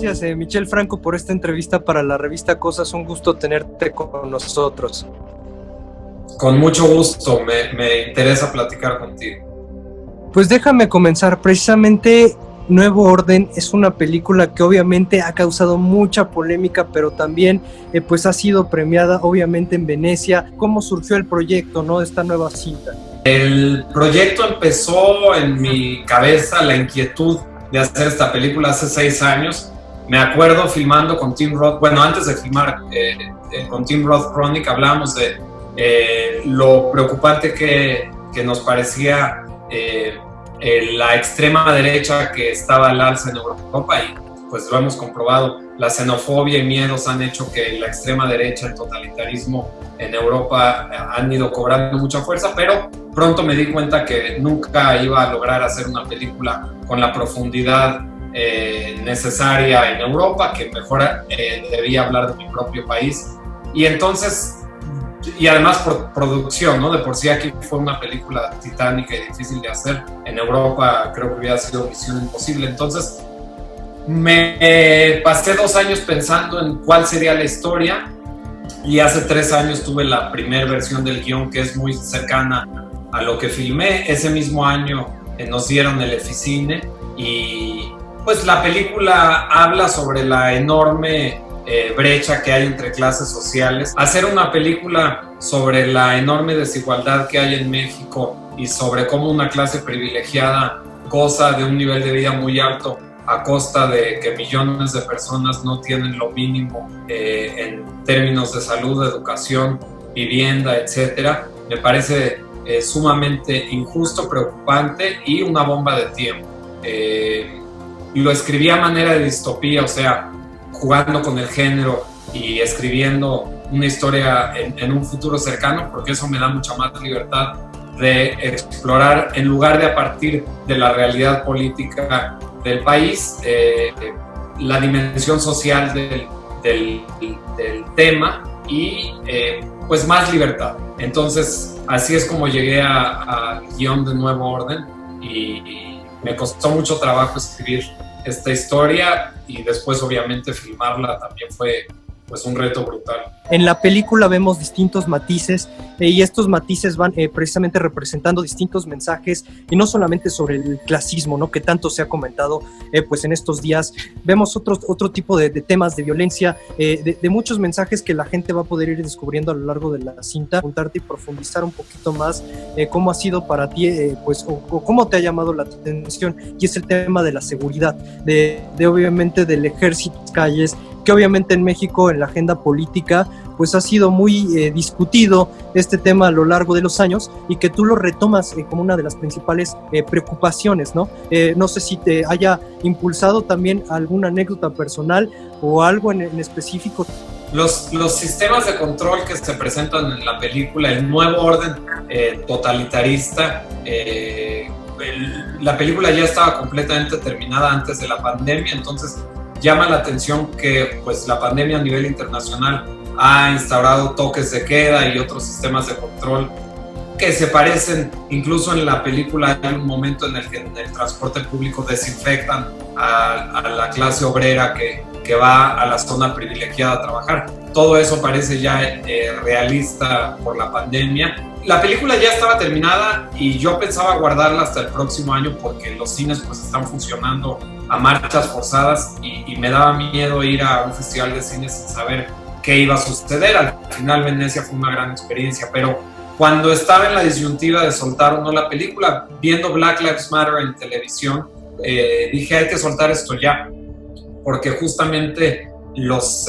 gracias, Michel Franco, por esta entrevista para la revista Cosas. Un gusto tenerte con nosotros. Con mucho gusto, me interesa platicar contigo. Pues déjame comenzar. Precisamente Nuevo Orden es una película que obviamente ha causado mucha polémica, pero también pues ha sido premiada obviamente en Venecia. ¿Cómo surgió el proyecto, no, de esta nueva cinta? El proyecto empezó en mi cabeza, la inquietud de hacer esta película hace 6 años. Me acuerdo filmando con Tim Roth, bueno, antes de filmar con Tim Roth Chronic, hablábamos de lo preocupante que nos parecía la extrema derecha que estaba al alza en Europa, y pues lo hemos comprobado. La xenofobia y miedos han hecho que la extrema derecha, el totalitarismo en Europa han ido cobrando mucha fuerza, pero pronto me di cuenta que nunca iba a lograr hacer una película con la profundidad necesaria en Europa, que mejor debía hablar de mi propio país. Y entonces, y además por producción, ¿no? De por sí aquí fue una película titánica y difícil de hacer. En Europa creo que hubiera sido misión imposible. Entonces me pasé 2 años pensando en cuál sería la historia, y hace 3 años tuve la primera versión del guión, que es muy cercana a lo que filmé. Ese mismo año nos dieron el Efficine, y pues la película habla sobre la enorme brecha que hay entre clases sociales. Hacer una película sobre la enorme desigualdad que hay en México y sobre cómo una clase privilegiada goza de un nivel de vida muy alto a costa de que millones de personas no tienen lo mínimo en términos de salud, educación, vivienda, etcétera, me parece sumamente injusto, preocupante y una bomba de tiempo. Y lo escribí a manera de distopía, o sea, jugando con el género y escribiendo una historia en un futuro cercano, porque eso me da mucha más libertad de explorar, en lugar de a partir de la realidad política del país, la dimensión social del tema, y pues más libertad. Entonces así es como llegué al guión de Nuevo Orden, y me costó mucho trabajo escribir esta historia, y después obviamente filmarla también fue pues un reto brutal. En la película vemos distintos matices y estos matices van precisamente representando distintos mensajes, y no solamente sobre el clasismo, ¿no?, que tanto se ha comentado pues en estos días. Vemos otro tipo de temas de violencia, de muchos mensajes que la gente va a poder ir descubriendo a lo largo de la cinta. Preguntarte y profundizar un poquito más cómo ha sido para ti, pues, o cómo te ha llamado la atención, y es el tema de la seguridad, de obviamente del ejército, calles, que obviamente en México, en la agenda política, pues ha sido muy discutido este tema a lo largo de los años, y que tú lo retomas como una de las principales preocupaciones, ¿no? No sé si te haya impulsado también alguna anécdota personal o algo en específico. Los sistemas de control que se presentan en la película, el nuevo orden totalitarista, la película ya estaba completamente terminada antes de la pandemia, entonces llama la atención que pues la pandemia a nivel internacional ha instaurado toques de queda y otros sistemas de control que se parecen. Incluso en la película hay un momento en el que en el transporte público desinfectan a la clase obrera que va a la zona privilegiada a trabajar. Todo eso parece ya realista por la pandemia. La película ya estaba terminada y yo pensaba guardarla hasta el próximo año, porque los cines pues están funcionando a marchas forzadas, y me daba miedo ir a un festival de cine sin saber qué iba a suceder. Al final Venecia fue una gran experiencia, pero cuando estaba en la disyuntiva de soltar o no la película, viendo Black Lives Matter en televisión, dije hay que soltar esto ya, porque justamente las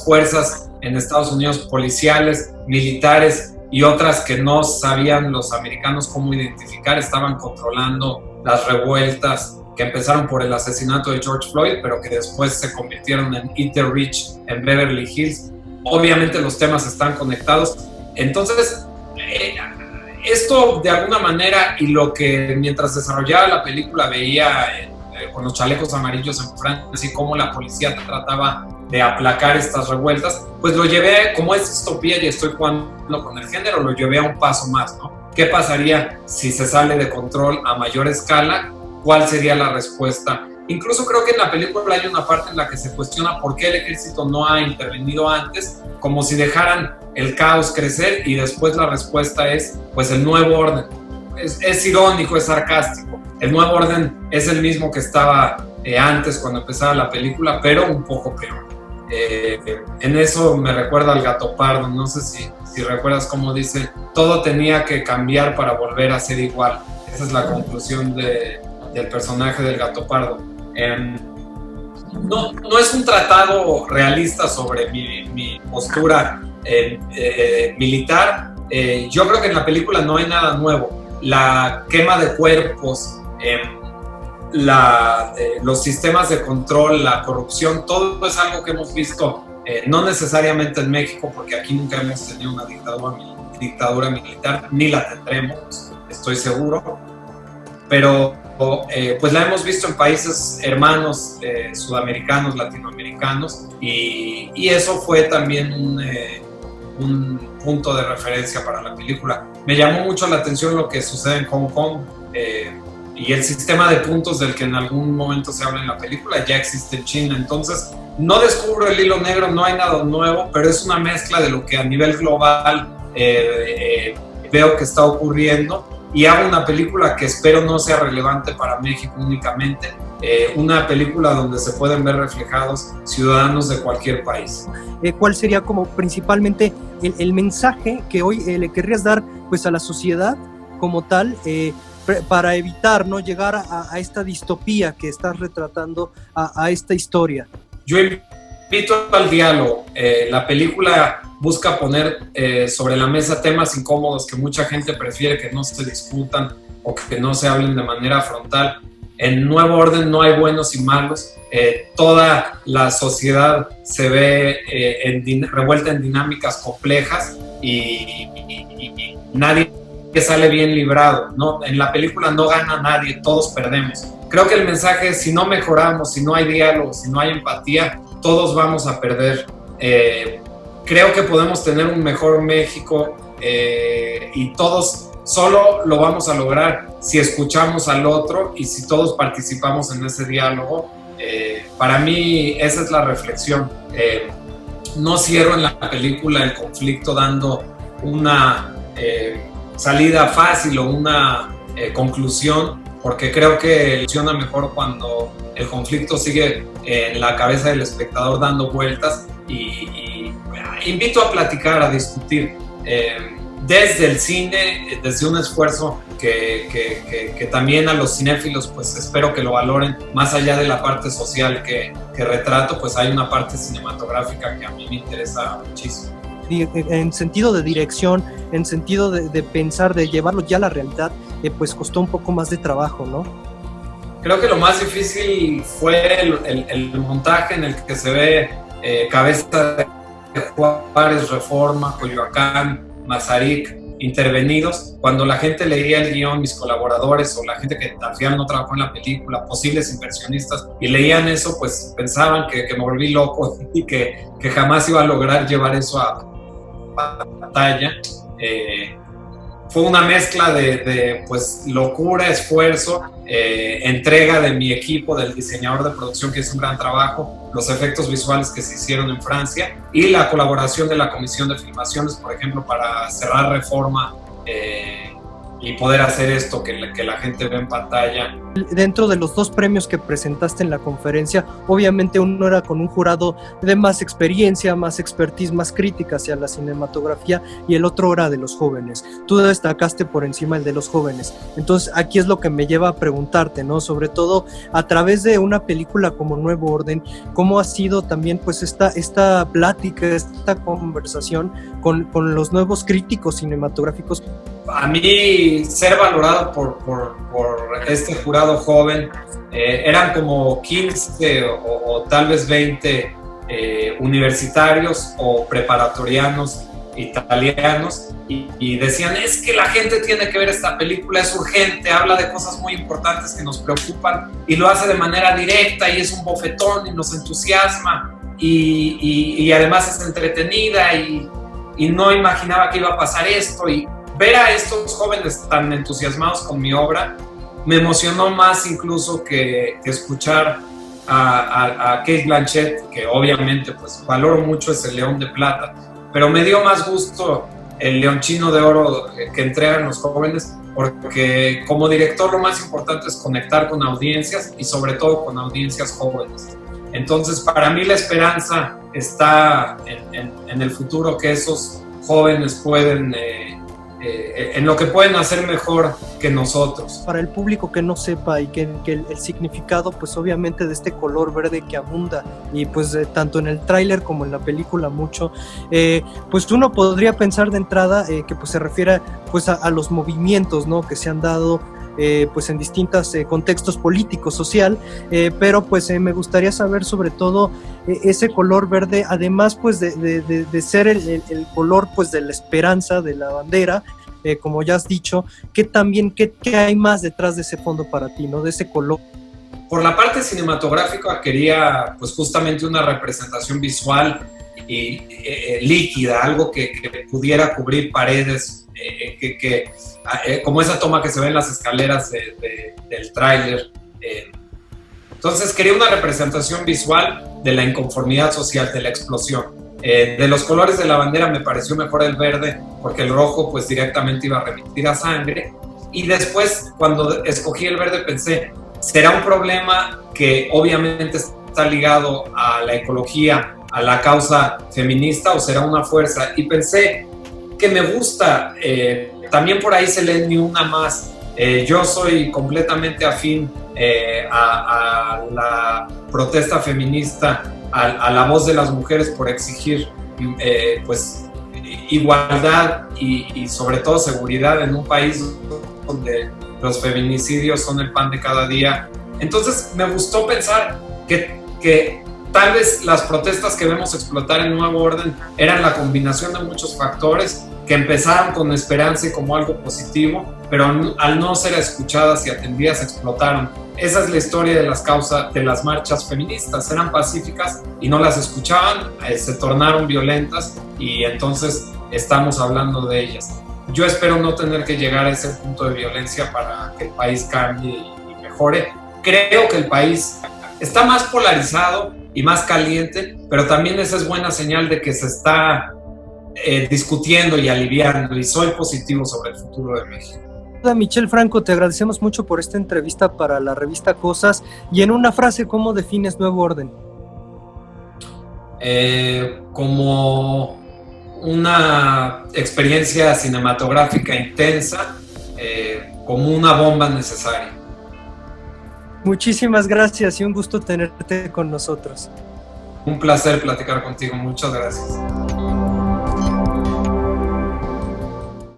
fuerzas en Estados Unidos, policiales, militares y otras que no sabían los americanos cómo identificar, estaban controlando las revueltas que empezaron por el asesinato de George Floyd, pero que después se convirtieron en Eat the Rich en Beverly Hills. Obviamente los temas están conectados. Entonces, esto de alguna manera, y lo que mientras desarrollaba la película veía con los chalecos amarillos en Francia y cómo la policía trataba de aplacar estas revueltas, pues lo llevé, como es distopía y estoy jugando con el género, lo llevé a un paso más, ¿no? ¿Qué pasaría si se sale de control a mayor escala? ¿Cuál sería la respuesta? Incluso creo que en la película hay una parte en la que se cuestiona por qué el ejército no ha intervenido antes, como si dejaran el caos crecer, y después la respuesta es pues el nuevo orden. Es irónico, es sarcástico. El nuevo orden es el mismo que estaba antes cuando empezaba la película, pero un poco peor. En eso me recuerda al Gato Pardo. No sé si recuerdas cómo dice: todo tenía que cambiar para volver a ser igual. Esa es la conclusión del personaje del Gato Pardo. No es un tratado realista sobre mi postura militar. Yo creo que en la película no hay nada nuevo. La quema de cuerpos, los sistemas de control, la corrupción, todo es algo que hemos visto, no necesariamente en México, porque aquí nunca hemos tenido una dictadura militar, ni la tendremos, estoy seguro, pero pues la hemos visto en países hermanos sudamericanos, latinoamericanos, y eso fue también un punto de referencia para la película. Me llamó mucho la atención lo que sucede en Hong Kong, y el sistema de puntos del que en algún momento se habla en la película ya existe en China. Entonces no descubro el hilo negro, no hay nada nuevo, pero es una mezcla de lo que a nivel global veo que está ocurriendo, y hago una película que espero no sea relevante para México únicamente, una película donde se pueden ver reflejados ciudadanos de cualquier país. ¿Cuál sería como principalmente el mensaje que hoy le querrías dar pues a la sociedad como tal, para evitar no llegar a esta distopía que estás retratando, a esta historia? Yo invito al diálogo. La película busca poner sobre la mesa temas incómodos que mucha gente prefiere que no se discutan o que no se hablen de manera frontal. En Nuevo Orden no hay buenos y malos. Toda la sociedad se ve revuelta en dinámicas complejas, y nadie sale bien librado, ¿no? En la película no gana nadie, todos perdemos. Creo que el mensaje es: si no mejoramos, si no hay diálogo, si no hay empatía, todos vamos a perder. Creo que podemos tener un mejor México, y todos solo lo vamos a lograr si escuchamos al otro y si todos participamos en ese diálogo. Para mí esa es la reflexión. No cierro en la película el conflicto dando una salida fácil o una conclusión, porque creo que funciona mejor cuando el conflicto sigue en la cabeza del espectador dando vueltas, y invito a platicar, a discutir desde el cine, desde un esfuerzo que también a los cinéfilos pues espero que lo valoren. Más allá de la parte social que retrato, pues hay una parte cinematográfica que a mí me interesa muchísimo. En sentido de dirección, en sentido de pensar, de llevarlo ya a la realidad, pues costó un poco más de trabajo, ¿no? Creo que lo más difícil fue el montaje, en el que se ve Cabeza de Juárez, Reforma, Coyoacán, Mazarik intervenidos. Cuando la gente leía el guión, mis colaboradores o la gente que al final no trabajó en la película, posibles inversionistas, y leían eso, pues pensaban que me volví loco y que jamás iba a lograr llevar eso a pantalla. Fue una mezcla de pues locura, esfuerzo, entrega de mi equipo, del diseñador de producción, que hizo un gran trabajo, los efectos visuales que se hicieron en Francia, y la colaboración de la Comisión de Filmaciones, por ejemplo, para cerrar Reforma y poder hacer esto que la gente ve en pantalla. Dentro de los dos premios que presentaste en la conferencia, obviamente uno era con un jurado de más experiencia, más expertise, más crítica hacia la cinematografía, y el otro era de los jóvenes. Tú destacaste por encima el de los jóvenes. Entonces aquí es lo que me lleva a preguntarte, ¿no? Sobre todo a través de una película como Nuevo Orden, ¿cómo ha sido también pues esta plática, esta conversación con los nuevos críticos cinematográficos? A mí ser valorado por este jurado joven, eran como 15 o tal vez 20 universitarios o preparatorianos italianos, y decían: es que la gente tiene que ver esta película, es urgente, habla de cosas muy importantes que nos preocupan, y lo hace de manera directa, y es un bofetón y nos entusiasma, y además es entretenida, y no imaginaba que iba a pasar esto. Y ver a estos jóvenes tan entusiasmados con mi obra me emocionó más incluso que escuchar a Cate Blanchett, que obviamente pues valoro mucho ese León de Plata, pero me dio más gusto el Leonchino de Oro que entregan los jóvenes, porque como director lo más importante es conectar con audiencias y sobre todo con audiencias jóvenes. Entonces, para mí la esperanza está en el futuro, que esos jóvenes pueden, en lo que pueden hacer mejor que nosotros. Para el público que no sepa y que el significado, pues obviamente de este color verde que abunda, y pues tanto en el tráiler como en la película mucho, pues uno podría pensar de entrada que pues se refiere pues a los movimientos, ¿no?, que se han dado pues en distintos contextos políticos, social, pero pues me gustaría saber sobre todo ese color verde, además pues de ser el color pues de la esperanza, de la bandera, como ya has dicho, ¿qué hay más detrás de ese fondo para ti, ¿no?, de ese color? Por la parte cinematográfica quería pues justamente una representación visual y líquida, algo que pudiera cubrir paredes, como esa toma que se ve en las escaleras del tráiler. Entonces quería una representación visual de la inconformidad social, de la explosión. De los colores de la bandera me pareció mejor el verde, porque el rojo pues directamente iba a remitir a sangre, y después cuando escogí el verde pensé, será un problema que obviamente está ligado a la ecología, a la causa feminista, o será una fuerza, y pensé que me gusta, también por ahí se lee Ni Una Más. Yo soy completamente afín a la protesta feminista, a la voz de las mujeres por exigir pues igualdad y sobre todo seguridad en un país donde los feminicidios son el pan de cada día. Entonces me gustó pensar que tal vez las protestas que vemos explotar en Nuevo Orden eran la combinación de muchos factores que empezaron con esperanza y como algo positivo, pero al no ser escuchadas y atendidas explotaron. Esa es la historia de las causas de las marchas feministas. Eran pacíficas y no las escuchaban, se tornaron violentas, y entonces estamos hablando de ellas. Yo espero no tener que llegar a ese punto de violencia para que el país cambie y mejore. Creo que el país está más polarizado y más caliente, pero también esa es buena señal de que se está discutiendo y aliviando, y soy positivo sobre el futuro de México. Michel Franco, te agradecemos mucho por esta entrevista para la revista Cosas, y en una frase, ¿cómo defines Nuevo Orden? Como una experiencia cinematográfica intensa, como una bomba necesaria. Muchísimas gracias y un gusto tenerte con nosotros. Un placer platicar contigo, muchas gracias.